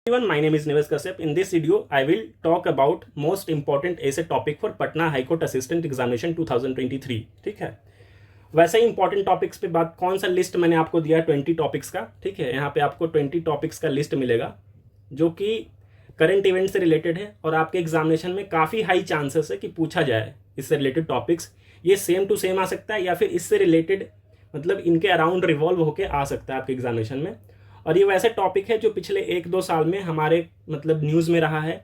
Everyone, my name is Nivesh Kashyap. In this video, I will talk about most important essay topic for Patna high court assistant examination 2023. ठीक है, वैसे ही important topics पे बात, कौन सा list मैंने आपको दिया 20 टॉपिक्स का. ठीक है, यहाँ पे आपको 20 टॉपिक्स का लिस्ट मिलेगा जो कि करंट इवेंट से रिलेटेड है और आपके एग्जामिनेशन में काफ़ी हाई चांसेस है कि पूछा जाए इससे रिलेटेड टॉपिक्स. ये सेम टू सेम आ सकता है या फिर इससे रिलेटेड मतलब इनके अराउंड रिवॉल्व होकर आ सकता है आपके एग्जामिनेशन में. और ये वैसे टॉपिक है जो पिछले 1-2 साल में हमारे मतलब न्यूज़ में रहा है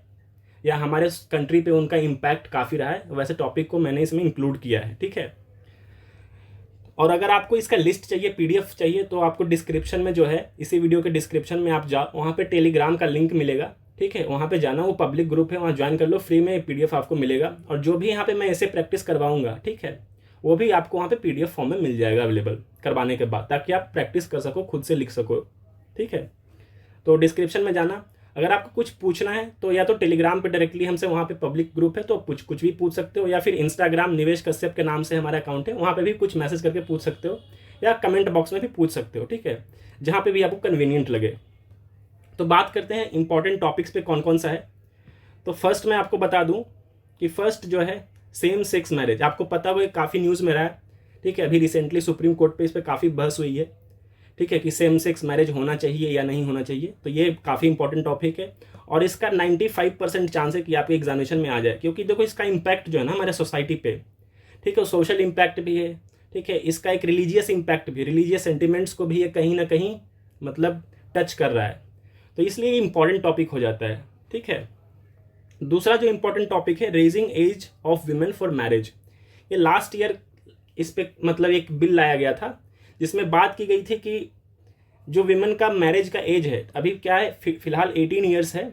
या हमारे कंट्री पे उनका इम्पैक्ट काफ़ी रहा है. वैसे टॉपिक को मैंने इसमें इंक्लूड किया है. ठीक है, और अगर आपको इसका लिस्ट चाहिए, पीडीएफ चाहिए, तो आपको डिस्क्रिप्शन में जो है, इसी वीडियो के डिस्क्रिप्शन में आप जाओ, वहाँ पे टेलीग्राम का लिंक मिलेगा. ठीक है, वहाँ पे जाना, वो पब्लिक ग्रुप है, वहाँ ज्वाइन कर लो, फ्री में पीडीएफ आपको मिलेगा. और जो भी यहाँ पे मैं ऐसे प्रैक्टिस करवाऊँगा, ठीक है, वो भी आपको वहाँ पे पीडीएफ फॉर्म में मिल जाएगा अवेलेबल करवाने के बाद, ताकि आप प्रैक्टिस कर सको, खुद से लिख सको. ठीक है, तो डिस्क्रिप्शन में जाना. अगर आपको कुछ पूछना है तो या तो टेलीग्राम पे डायरेक्टली हमसे, वहाँ पे पब्लिक ग्रुप है तो कुछ भी पूछ सकते हो, या फिर इंस्टाग्राम निवेश कश्यप के नाम से हमारा अकाउंट है, वहाँ पे भी कुछ मैसेज करके पूछ सकते हो, या कमेंट बॉक्स में भी पूछ सकते हो. ठीक है, जहाँ पे भी आपको कन्वीनियंट लगे. तो बात करते हैं इंपॉर्टेंट टॉपिक्स पे कौन कौन सा है. तो फर्स्ट मैं आपको बता दूँ कि फर्स्ट जो है सेम सेक्स मैरिज. आपको पता हो, काफ़ी न्यूज़ में रहा है. ठीक है, अभी रिसेंटली सुप्रीम कोर्ट पे इस पर काफ़ी बहस हुई है. ठीक है, कि सेम सेक्स मैरिज होना चाहिए या नहीं होना चाहिए. तो ये काफ़ी इंपॉर्टेंट टॉपिक है और इसका 95% चांस है कि आपके एग्जामिनेशन में आ जाए, क्योंकि देखो इसका इम्पैक्ट जो है ना हमारे सोसाइटी पे, ठीक है, सोशल इम्पैक्ट भी है. ठीक है, इसका एक रिलीजियस इम्पैक्ट भी, रिलीजियस सेंटिमेंट्स को भी ये कहीं ना कहीं मतलब टच कर रहा है. तो इसलिए ये इंपॉर्टेंट टॉपिक हो जाता है. ठीक है, दूसरा जो इंपॉर्टेंट टॉपिक है raising age of women for marriage. ये लास्ट ईयर इस पे मतलब एक बिल लाया गया था जिसमें बात की गई थी कि जो विमेन का मैरिज का एज है अभी क्या है, फिलहाल 18 ईयर्स है.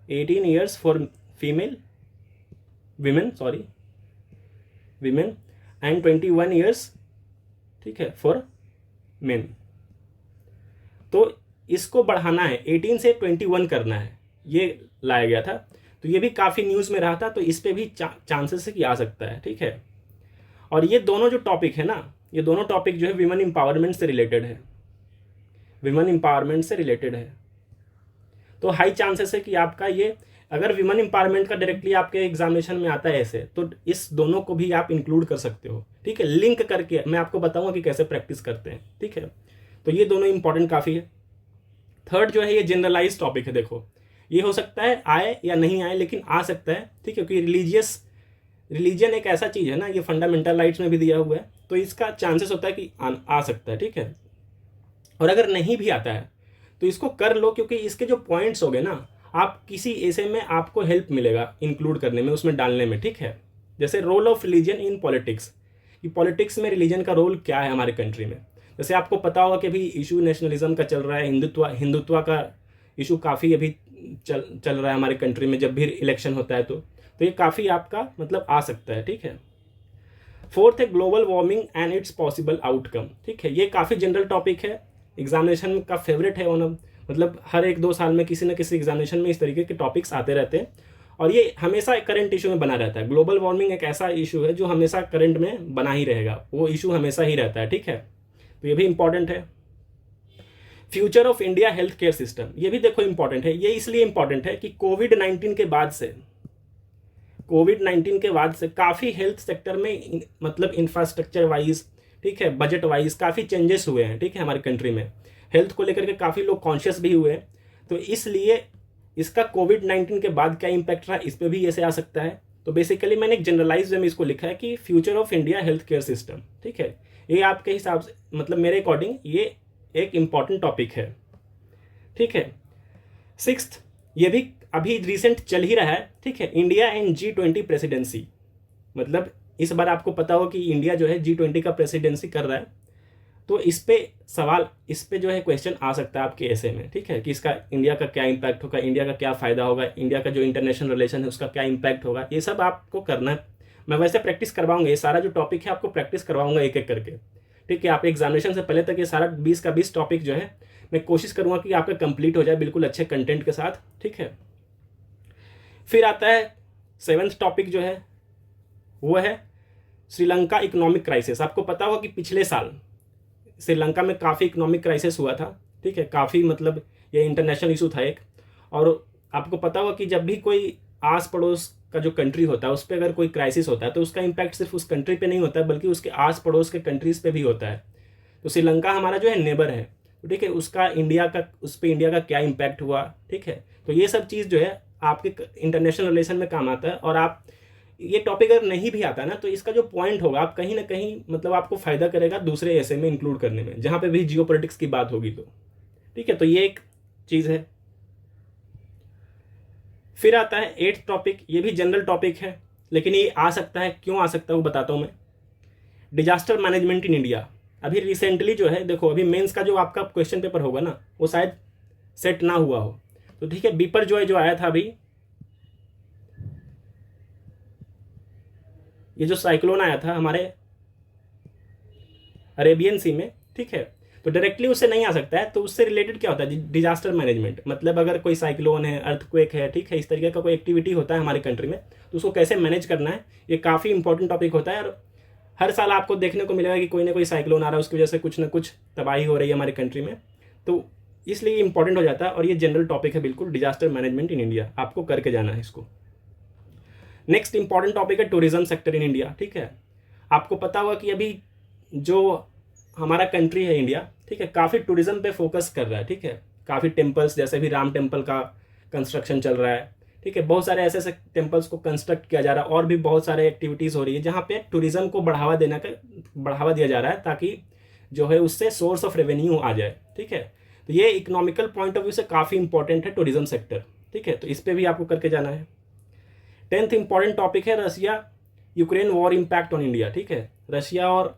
18 years for female women and 21 years, ठीक है, फॉर मेन. तो इसको बढ़ाना है, 18 से 21 करना है, ये लाया गया था. तो ये भी काफ़ी न्यूज़ में रहा था, तो इस पर भी चांसेस है कि आ सकता है. ठीक है, और ये दोनों जो टॉपिक है ना, ये दोनों टॉपिक जो है विमेन एम्पावरमेंट से रिलेटेड है. तो हाई चांसेस है कि आपका ये, अगर विमेन एम्पावरमेंट का डायरेक्टली आपके एग्जामिनेशन में आता है ऐसे, तो इस दोनों को भी आप इंक्लूड कर सकते हो. ठीक है, लिंक करके मैं आपको बताऊंगा कि कैसे प्रैक्टिस करते हैं. ठीक है, तो ये दोनों इंपॉर्टेंट काफ़ी है. थर्ड जो है ये जनरलाइज टॉपिक है. देखो, ये हो सकता है आए या नहीं आए, लेकिन आ सकता है. ठीक है, क्योंकि रिलीजन एक ऐसा चीज़ है ना, ये फंडामेंटल राइट्स में भी दिया हुआ है, तो इसका चांसेस होता है कि आ सकता है. ठीक है, और अगर नहीं भी आता है तो इसको कर लो, क्योंकि इसके जो पॉइंट्स हो गए ना, आप किसी ऐसे में आपको हेल्प मिलेगा इंक्लूड करने में, उसमें डालने में. ठीक है, जैसे role of religion in politics, कि पॉलिटिक्स में रिलीजन का रोल क्या है हमारे कंट्री में. जैसे आपको पता होगा कि अभी इशू नेशनलिज्म का चल रहा है, हिंदुत्व का इशू काफ़ी अभी चल रहा है हमारे कंट्री में. जब भी इलेक्शन होता है तो ये काफ़ी आपका मतलब आ सकता है. ठीक है, फोर्थ है global warming and it's possible outcome. ठीक है, ये काफ़ी जनरल टॉपिक है, एग्जामिनेशन का फेवरेट है. मतलब हर 1-2 साल में किसी न किसी एग्जामिनेशन में इस तरीके के टॉपिक्स आते रहते हैं और ये हमेशा करंट इशू में बना रहता है. ग्लोबल वार्मिंग एक ऐसा इशू है जो हमेशा करंट में बना ही रहेगा, वो इशू हमेशा ही रहता है. ठीक है, तो ये भी इंपॉर्टेंट है. Future of India health care system, ये भी देखो इंपॉर्टेंट है. ये इसलिए इंपॉर्टेंट है कि कोविड-19 के बाद से काफ़ी हेल्थ सेक्टर में मतलब इंफ्रास्ट्रक्चर वाइज, ठीक है, बजट वाइज काफ़ी चेंजेस हुए हैं. ठीक है, हमारे कंट्री में हेल्थ को लेकर के काफ़ी लोग कॉन्शियस भी हुए हैं. तो इसलिए इसका कोविड-19 के बाद क्या इम्पैक्ट रहा, इस पर भी ऐसे आ सकता है. तो बेसिकली मैंने एक जनरलाइज वे में इसको लिखा है कि future of India health care system. ठीक है, ये आपके हिसाब से मतलब मेरे अकॉर्डिंग ये एक इम्पॉर्टेंट टॉपिक है. ठीक है, सिक्स्थ, ये भी अभी रिसेंट चल ही रहा है. ठीक है, इंडिया एंड G20 प्रेसिडेंसी. मतलब इस बार आपको पता हो कि इंडिया जो है G20 का प्रेसिडेंसी कर रहा है. तो इस पे जो है क्वेश्चन आ सकता है आपके ऐसे में. ठीक है, कि इसका इंडिया का क्या इम्पैक्ट होगा, इंडिया का क्या फ़ायदा होगा, इंडिया का जो इंटरनेशनल रिलेशन है उसका क्या इम्पैक्ट होगा, ये सब आपको करना है. मैं वैसे प्रैक्टिस करवाऊंगा, ये सारा जो टॉपिक है आपको प्रैक्टिस करवाऊंगा एक एक करके. ठीक है, आप एग्जामिनेशन से पहले तक ये सारा 20 का 20 टॉपिक जो है मैं कोशिश करूँगा कि आपका कंप्लीट हो जाए बिल्कुल अच्छे कंटेंट के साथ. ठीक है, फिर आता है 7th टॉपिक जो है वो है श्रीलंका इकोनॉमिक क्राइसिस. आपको पता होगा कि पिछले साल श्रीलंका में काफ़ी इकोनॉमिक क्राइसिस हुआ था. ठीक है, काफ़ी मतलब ये इंटरनेशनल इशू था एक, और आपको पता होगा कि जब भी कोई आस पड़ोस का जो कंट्री होता है उस पर अगर कोई क्राइसिस होता है तो उसका इम्पैक्ट सिर्फ उस कंट्री पे नहीं होता है बल्कि उसके आस पड़ोस के कंट्रीज़ पे भी होता है। तो श्रीलंका हमारा जो है नेबर है, तो ठीक है, उसका इंडिया का उस पर इंडिया का क्या इम्पैक्ट हुआ, ठीक है। तो ये सब चीज़ जो है आपके इंटरनेशनल रिलेशन में काम आता है। और आप ये टॉपिक अगर नहीं भी आता ना तो इसका जो पॉइंट होगा आप कहीं ना कहीं मतलब आपको फ़ायदा करेगा दूसरे ऐसे में इंक्लूड करने में जहाँ पे भी जियोपॉलिटिक्स की बात होगी तो, ठीक है। तो ये एक चीज़ है। फिर आता है 8th टॉपिक, ये भी जनरल टॉपिक है लेकिन ये आ सकता है, क्यों आ सकता है वो बताता हूँ मैं। Disaster management in India. अभी रिसेंटली जो है देखो, अभी मेंस का जो आपका क्वेश्चन पेपर होगा ना वो शायद सेट ना हुआ हो, तो ठीक है, बीपर जो आया था अभी, ये जो साइक्लोन आया था हमारे अरेबियन सी में, ठीक है, तो डायरेक्टली उससे नहीं आ सकता है। तो उससे रिलेटेड क्या होता है डिजास्टर मैनेजमेंट, मतलब अगर कोई साइक्लोन है, अर्थक्वेक है, ठीक है, इस तरीके का कोई एक्टिविटी होता है हमारे कंट्री में तो उसको कैसे मैनेज करना है, ये काफ़ी इंपॉर्टेंट टॉपिक होता है। और हर साल आपको देखने को मिलेगा कि कोई ना कोई साइक्लोन आ रहा है, उसकी वजह से कुछ ना कुछ तबाही हो रही है हमारे कंट्री में, तो इसलिए इंपॉर्टेंट हो जाता है। और ये जनरल टॉपिक है बिल्कुल, डिजास्टर मैनेजमेंट इन इंडिया, आपको करके जाना है इसको। नेक्स्ट इंपॉर्टेंट टॉपिक है टूरिज्म सेक्टर इन इंडिया, ठीक है। आपको पता होगा कि अभी जो हमारा कंट्री है इंडिया, ठीक है, काफ़ी टूरिज्म पे फोकस कर रहा है, ठीक है। काफ़ी टेम्पल्स, जैसे भी राम टेम्पल का कंस्ट्रक्शन चल रहा है, ठीक है, बहुत सारे ऐसे ऐसे टेम्पल्स को कंस्ट्रक्ट किया जा रहा है और भी बहुत सारे एक्टिविटीज़ हो रही है जहाँ पे टूरिज्म को बढ़ावा दिया जा रहा है ताकि जो है उससे सोर्स ऑफ रेवेन्यू आ जाए, ठीक है। तो ये इकोनॉमिकल पॉइंट ऑफ व्यू से काफ़ी इंपॉर्टेंट है टूरिज्म सेक्टर, ठीक है, तो इस पर भी आपको करके जाना है। 10th इंपॉर्टेंट टॉपिक है Russia Ukraine war impact on India, ठीक है। रशिया और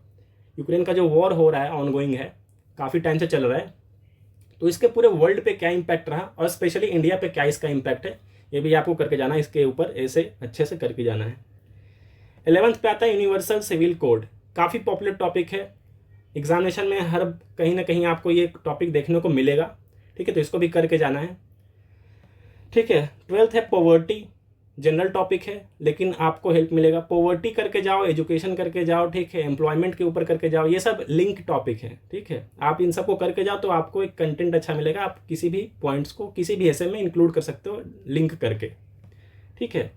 यूक्रेन का जो वॉर हो रहा है, ऑनगोइंग है, काफ़ी टाइम से चल रहा है, तो इसके पूरे वर्ल्ड पे क्या इम्पैक्ट रहा और स्पेशली इंडिया पे क्या इसका इम्पैक्ट है, ये भी आपको करके जाना है। इसके ऊपर ऐसे अच्छे से करके जाना है। 11th पे आता है यूनिवर्सल सिविल कोड, काफ़ी पॉपुलर टॉपिक है, एग्जामिनेशन में हर कहीं ना कहीं आपको ये टॉपिक देखने को मिलेगा, ठीक है, तो इसको भी करके जाना है, ठीक है। 12th है पॉवर्टी, जनरल टॉपिक है लेकिन आपको हेल्प मिलेगा। पॉवर्टी करके जाओ, एजुकेशन करके जाओ, ठीक है, एम्प्लॉयमेंट के ऊपर करके जाओ, ये सब लिंक टॉपिक है, ठीक है। आप इन सबको करके जाओ तो आपको एक कंटेंट अच्छा मिलेगा, आप किसी भी पॉइंट्स को किसी भी हिस्से में इंक्लूड कर सकते हो लिंक करके, ठीक है।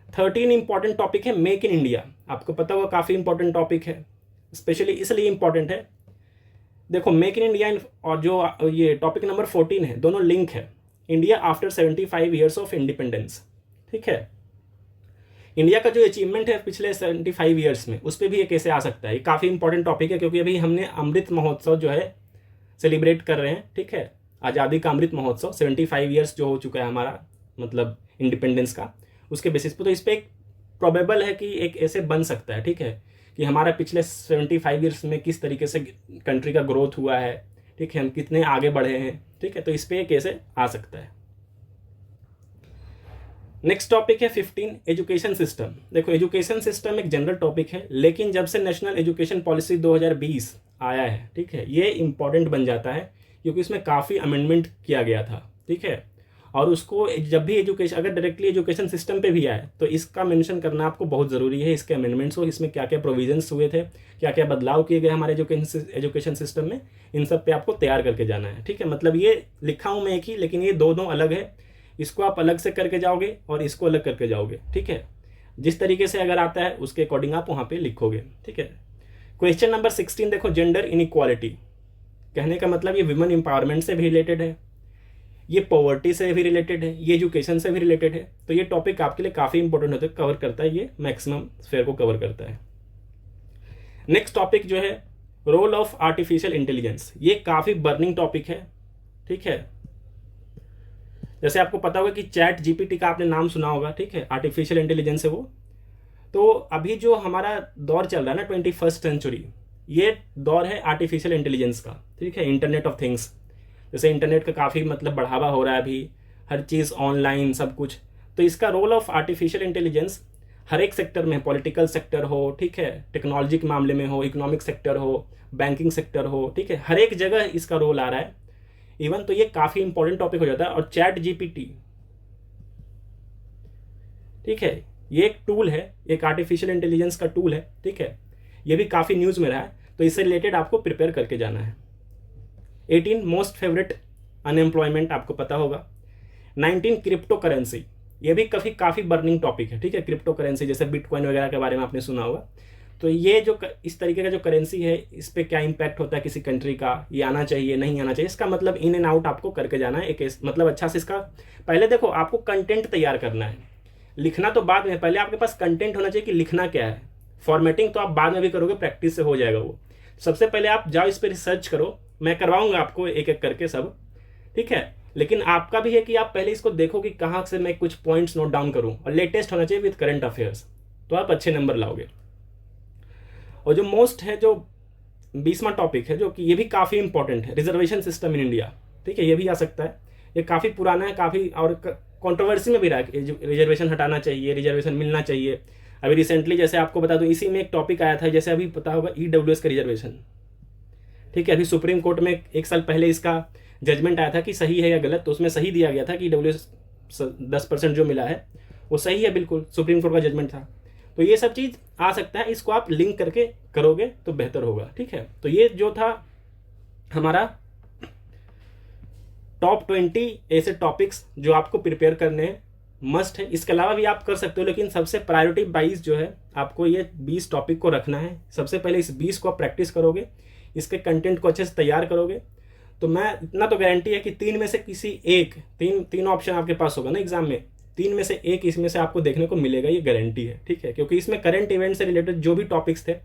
13 इंपॉर्टेंट टॉपिक है मेक इन इंडिया, आपको पता होगा काफ़ी इंपॉर्टेंट टॉपिक है, स्पेशली इसलिए इंपॉर्टेंट है, देखो मेक इन इंडिया और जो ये टॉपिक नंबर 14 है, दोनों लिंक है। India after 75 years of independence, ठीक है, इंडिया का जो अचीवमेंट है पिछले 75 ईयर्स में उस पर भी ये कैसे आ सकता है, ये काफ़ी इंपॉर्टेंट टॉपिक है क्योंकि अभी हमने अमृत महोत्सव जो है सेलिब्रेट कर रहे हैं, ठीक है, आज़ादी का अमृत महोत्सव 75 ईयर्स जो हो चुका है हमारा, मतलब इंडिपेंडेंस का, उसके बेसिस पे तो इस पर एक प्रोबेबल है कि एक ऐसे बन सकता है, ठीक है, कि हमारा पिछले 75 ईयर्स में किस तरीके से कंट्री का ग्रोथ हुआ है, ठीक है, हम कितने आगे बढ़े हैं, ठीक है, तो इस पर एक ऐसे आ सकता है। नेक्स्ट टॉपिक है 15 एजुकेशन सिस्टम। देखो एजुकेशन सिस्टम एक जनरल टॉपिक है लेकिन जब से नेशनल एजुकेशन पॉलिसी 2020 आया है, ठीक है, ये इंपॉर्टेंट बन जाता है क्योंकि इसमें काफ़ी अमेंडमेंट किया गया था, ठीक है, और उसको जब भी एजुकेशन अगर डायरेक्टली एजुकेशन सिस्टम पे भी आए तो इसका मेंशन करना आपको बहुत ज़रूरी है, इसके अमेंडमेंट्स हो, इसमें क्या क्या प्रोविजंस हुए थे, क्या क्या बदलाव किए गए हमारे एजुकेशन सिस्टम में, इन सब पे आपको तैयार करके जाना है, ठीक है। मतलब ये लिखा हूँ मैं एक ही, लेकिन ये दो अलग है, इसको आप अलग से करके जाओगे और इसको अलग करके जाओगे, ठीक है। जिस तरीके से अगर आता है उसके अकॉर्डिंग आप वहाँ पे लिखोगे, ठीक है। क्वेश्चन नंबर 16 देखो, जेंडर इनइक्वालिटी, कहने का मतलब ये विमेन एम्पावरमेंट से भी रिलेटेड है, ये पॉवर्टी से भी रिलेटेड है, ये एजुकेशन से भी रिलेटेड है, तो ये टॉपिक आपके लिए काफ़ी इंपॉर्टेंट होता है, कवर करता है, ये मैक्सिमम स्फेयर को कवर करता है। नेक्स्ट टॉपिक जो है रोल ऑफ आर्टिफिशियल इंटेलिजेंस, ये काफ़ी बर्निंग टॉपिक है, ठीक है। जैसे आपको पता होगा कि चैट जीपीटी का आपने नाम सुना होगा, ठीक है, आर्टिफिशियल इंटेलिजेंस है वो। तो अभी जो हमारा दौर चल रहा है ना 21st सेंचुरी, ये दौर है आर्टिफिशियल इंटेलिजेंस का, ठीक है, इंटरनेट ऑफ थिंग्स, जैसे इंटरनेट का काफ़ी मतलब बढ़ावा हो रहा है अभी, हर चीज़ ऑनलाइन सब कुछ, तो इसका रोल ऑफ आर्टिफिशियल इंटेलिजेंस हर एक सेक्टर में, पॉलिटिकल सेक्टर हो, ठीक है, टेक्नोलॉजी के मामले में हो, इकोनॉमिक सेक्टर हो, बैंकिंग सेक्टर हो, ठीक है, हर एक जगह इसका रोल आ रहा है इवन, तो ये काफ़ी इंपॉर्टेंट टॉपिक हो जाता है। और चैट जीपीटी, ठीक है, ये एक टूल है, एक आर्टिफिशियल इंटेलिजेंस का टूल है, ठीक है, ये भी काफ़ी न्यूज़ में रहा है, तो इससे रिलेटेड आपको प्रिपेयर करके जाना है। 18 मोस्ट फेवरेट अनएम्प्लॉयमेंट आपको पता होगा, 19 क्रिप्टो करेंसी, ये भी काफ़ी बर्निंग टॉपिक है, ठीक है। क्रिप्टो करेंसी जैसे बिटकॉइन वगैरह के बारे में आपने सुना होगा। तो ये जो इस तरीके का जो करेंसी है, इस पर क्या इम्पैक्ट होता है किसी कंट्री का, ये आना चाहिए नहीं आना चाहिए, इसका मतलब इन एंड आउट आपको करके जाना है। एक मतलब अच्छा से इसका पहले देखो, आपको कंटेंट तैयार करना है, लिखना तो बाद में, पहले आपके पास कंटेंट होना चाहिए कि लिखना क्या है। फॉर्मेटिंग तो आप बाद में भी करोगे, प्रैक्टिस से हो जाएगा वो। सबसे पहले आप जाओ इस पर रिसर्च करो, मैं करवाऊंगा आपको एक एक करके सब, ठीक है। लेकिन आपका भी है कि आप पहले इसको देखो कि कहाँ से मैं कुछ पॉइंट्स नोट डाउन करूँ, और लेटेस्ट होना चाहिए विद करंट अफेयर्स, तो आप अच्छे नंबर लाओगे। और जो मोस्ट है, जो 20वां टॉपिक है, जो कि ये भी काफ़ी इंपॉर्टेंट है, रिजर्वेशन सिस्टम इन इंडिया, ठीक है। ये भी आ सकता है, ये काफ़ी पुराना है, काफ़ी और कंट्रोवर्सी में भी रहा है, रिजर्वेशन हटाना चाहिए, रिजर्वेशन मिलना चाहिए। अभी रिसेंटली जैसे आपको बता दूं, इसी में एक टॉपिक आया था, जैसे अभी पता होगा EWS का रिजर्वेशन, ठीक है। अभी सुप्रीम कोर्ट में 1 साल पहले इसका जजमेंट आया था कि सही है या गलत, तो उसमें सही दिया गया था कि EWS 10% जो मिला है वो सही है, बिल्कुल सुप्रीम कोर्ट का जजमेंट था। तो ये सब चीज़ आ सकता है, इसको आप लिंक करके करोगे तो बेहतर होगा, ठीक है। तो ये जो था हमारा टॉप 20 ऐसे टॉपिक्स जो आपको प्रिपेयर करने हैं, मस्ट है। इसके अलावा भी आप कर सकते हो, लेकिन सबसे प्रायोरिटी 22 जो है, आपको ये 20 टॉपिक को रखना है। सबसे पहले इस 20 को आप प्रैक्टिस करोगे, इसके कंटेंट को अच्छे से तैयार करोगे, तो मैं इतना तो गारंटी है कि 3 में से किसी एक, तीन ऑप्शन आपके पास होगा ना एग्जाम में, 3 में से एक इसमें से आपको देखने को मिलेगा, ये गारंटी है, ठीक है। क्योंकि इसमें करंट इवेंट से रिलेटेड जो भी टॉपिक्स थे,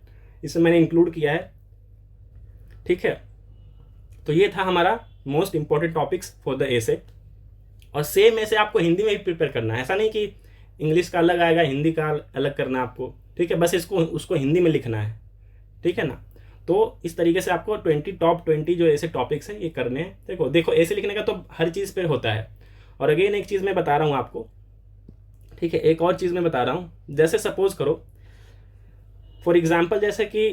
इसमें मैंने इंक्लूड किया है, ठीक है। तो ये था हमारा most important topics for the essay. और सेम ऐसे आपको हिंदी में भी प्रिपेयर करना है, ऐसा नहीं कि इंग्लिश का अलग आएगा, हिंदी का अलग करना है आपको, ठीक है। बस उसको हिंदी में लिखना है, ठीक है ना। तो इस तरीके से आपको टॉप 20 जो ऐसे टॉपिक्स हैं ये करने हैं। देखो ऐसे लिखने का तो हर चीज़ पे होता है। और अगेन एक चीज़ मैं बता रहा हूँ आपको, ठीक है, एक और चीज़ मैं बता रहा हूँ। जैसे सपोज करो फॉर एग्जाम्पल, जैसे कि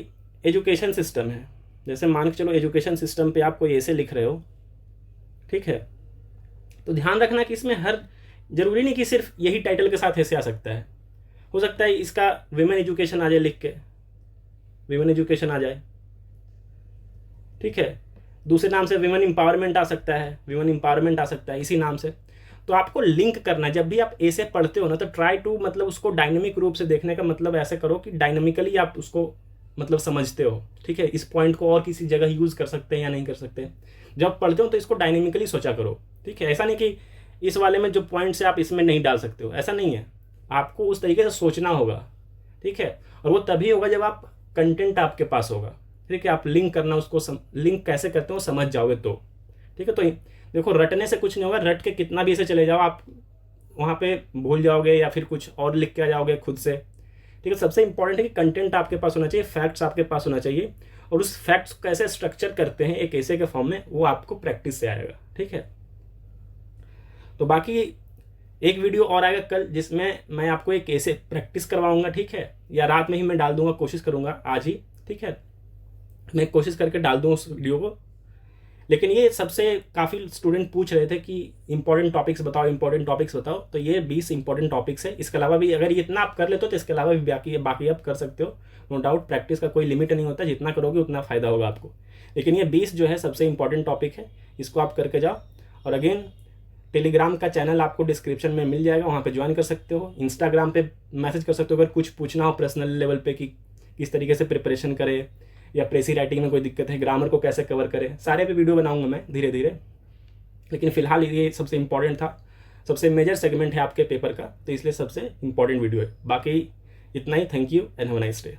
एजुकेशन सिस्टम है, जैसे मान के चलो एजुकेशन सिस्टम पे आप कोई ऐसे लिख रहे हो, ठीक है। तो ध्यान रखना कि इसमें हर जरूरी नहीं कि सिर्फ यही टाइटल के साथ ऐसे आ सकता है, हो सकता है इसका विमेन एजुकेशन आ जाए, लिख के विमेन एजुकेशन आ जाए, ठीक है। दूसरे नाम से विमेन एम्पावरमेंट आ सकता है, विमेन एम्पावरमेंट आ सकता है इसी नाम से। तो आपको लिंक करना है, जब भी आप ऐसे पढ़ते हो ना, तो ट्राई टू मतलब उसको डायनेमिक रूप से देखने का मतलब ऐसे करो कि डायनेमिकली आप उसको मतलब समझते हो, ठीक है। इस पॉइंट को और किसी जगह यूज़ कर सकते हैं या नहीं कर सकते, जब पढ़ते हो तो इसको डायनेमिकली सोचा करो, ठीक है। ऐसा नहीं कि इस वाले में जो पॉइंट्स है आप इसमें नहीं डाल सकते हो, ऐसा नहीं है। आपको उस तरीके से सोचना होगा, ठीक है। और वो तभी होगा जब आप कंटेंट आपके पास होगा, ठीक है। आप लिंक करना, उसको लिंक कैसे करते हो समझ जाओगे तो, ठीक है। तो देखो रटने से कुछ नहीं होगा, रट के कितना भी ऐसे चले जाओ आप वहाँ पे भूल जाओगे या फिर कुछ और लिख के आ जाओगे खुद से, ठीक है। सबसे इंपॉर्टेंट है कि कंटेंट आपके पास होना चाहिए, फैक्ट्स आपके पास होना चाहिए, और उस फैक्ट्स को कैसे स्ट्रक्चर करते हैं एक ऐसे के फॉर्म में, वो आपको प्रैक्टिस से आएगा, ठीक है। तो बाकी एक वीडियो और आएगा कल, जिसमें मैं आपको एक ऐसे प्रैक्टिस करवाऊंगा, ठीक है। या रात में ही मैं डाल दूंगा, कोशिश करूंगा आज ही, ठीक है। मैं कोशिश करके डाल दूँ उस वीडियो को। लेकिन ये सबसे काफ़ी स्टूडेंट पूछ रहे थे कि इंपॉर्टेंट टॉपिक्स बताओ, तो ये 20 इंपॉर्टेंट टॉपिक्स है। इसके अलावा भी अगर इतना आप कर लेते हो तो इसके अलावा भी बाकी आप कर सकते हो, नो डाउट। प्रैक्टिस का कोई लिमिट नहीं होता, जितना करोगे उतना फ़ायदा होगा आपको। लेकिन ये 20 जो है सबसे इंपॉर्टेंट टॉपिक है, इसको आप करके जाओ। और अगेन टेलीग्राम का चैनल आपको डिस्क्रिप्शन में मिल जाएगा, वहाँ पे ज्वाइन कर सकते हो। इंस्टाग्राम पे मैसेज कर सकते हो अगर कुछ पूछना हो पर्सनल लेवल पे कि किस तरीके से प्रिपरेशन करे, या प्रेसी राइटिंग में कोई दिक्कत है, ग्रामर को कैसे कवर करें, सारे पे वीडियो बनाऊंगा मैं धीरे धीरे। लेकिन फिलहाल ये सबसे इंपॉर्टेंट था, सबसे मेजर सेगमेंट है आपके पेपर का, तो इसलिए सबसे इंपॉर्टेंट वीडियो है। बाकी इतना ही, thank you and have a nice day.